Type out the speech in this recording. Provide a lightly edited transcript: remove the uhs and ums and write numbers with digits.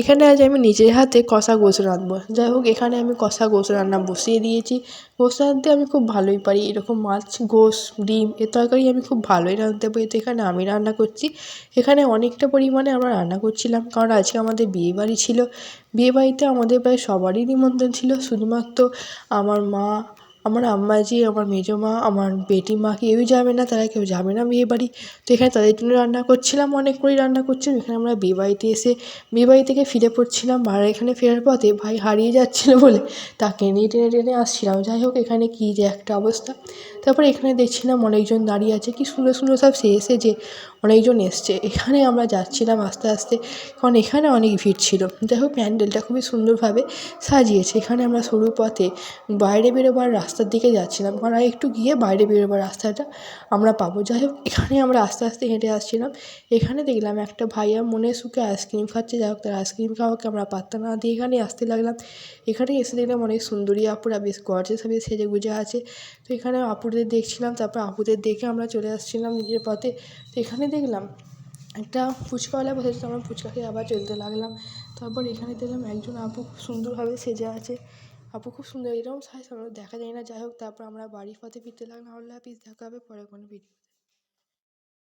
এখানে আজ আমি নিজের হাতে কষা গোশ রাঁধবো। যাই হোক, এখানে আমি কষা গোশ রান্না বসিয়ে দিয়েছি। গোশ রাঁধতে আমি খুব ভালোই পারি। এরকম মাছ, গোশ, ডিম এ তরকারি আমি খুব ভালোই রাঁধতে পারি। তো এখানে আমি রান্না করছি। এখানে অনেকটা পরিমাণে আমরা রান্না করছিলাম, কারণ আজকে আমাদের বিয়েবাড়ি ছিল। বিয়েবাড়িতে আমাদের প্রায় সবারই নিমন্ত্রণ ছিল। শুধুমাত্র আমার মা, আমার আম্মাজি, আমার মেজো মা, আমার বেটিমা কেউই যাবে না, তারা কেউ যাবে না বিয়েবাড়ি। তো এখানে তাদের জন্য রান্না করছিলাম, অনেক করেই রান্না করছিলাম। এখানে আমরা বিয়েবাড়িতে এসে বিয়েবাড়ি থেকে ফিরে পড়ছিলাম, আর এখানে ফেরার পথে ভাই হারিয়ে যাচ্ছিলো বলে তাকে নিয়ে টেনে টেনে আসছিলাম। যাই হোক, এখানে কী যে একটা অবস্থা। তারপরে এখানে দেখছিলাম অনেকজন দাঁড়িয়ে আছে, কি সুন্দর সুন্দর সব সেজে অনেকজন এসছে। এখানে আমরা যাচ্ছিলাম আস্তে আস্তে, কারণ এখানে অনেক ভিড় ছিল। যাই হোক, প্যান্ডেলটা খুবই সুন্দরভাবে সাজিয়েছে। এখানে আমরা সরু পথে বাইরে বেরোবার রাস্তার দিকে যাচ্ছিলাম, কারণ আর একটু গিয়ে বাইরে বেরোবার রাস্তাটা আমরা পাবো। যাই হোক, এখানে আমরা আস্তে আস্তে হেঁটে আসছিলাম। এখানে দেখলাম একটা ভাইয়া মনের সুখে আইসক্রিম খাচ্ছে। যাই হোক, তার আইসক্রিম খাওয়াকে আমরা পাত্তা না দিয়ে এখানেই আসতে লাগলাম। এখানে এসে দেখলাম অনেক সুন্দরী আপুরা বেশ গর্জাসভাবে সেজেগুজে আছে। তো এখানে আপুদের দেখছিলাম, তারপর আপুদের দেখে আমরা চলে আসছিলাম নিজের পথে। তো এখানে দেখলাম একটা ফুচকাওয়ালা বসেছে, তো আমরা ফুচকা খেয়ে আবার চলতে লাগলাম। তারপর এখানে দেখলাম একজন আপু খুব সুন্দরভাবে সেজে আছে। আপু খুব সুন্দর, এরকম সাজ সাধারণত দেখা যায় না। যাই হোক, তারপর আমরা বাড়ির পথে ফিরতে লাগলাম। আল্লাহ হাফিজ, দেখা হবে পরে কোনো ভিডিও।